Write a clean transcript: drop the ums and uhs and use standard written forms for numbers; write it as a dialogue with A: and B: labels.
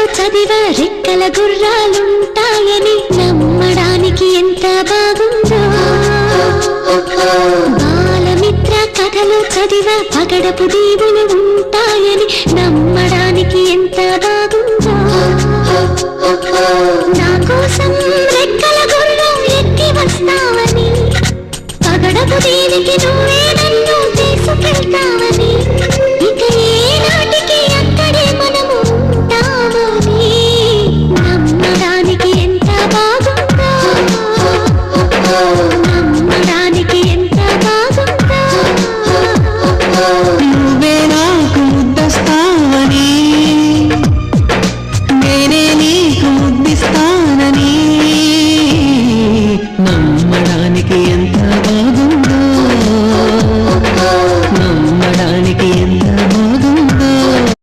A: చదివ రెక్కల గుర్రాలుంటాయని నమ్మడానికి ఎంత బాగుందో. బాలమిత్ర కథలు చదివ పగడపు దీవులు ఉంటాయని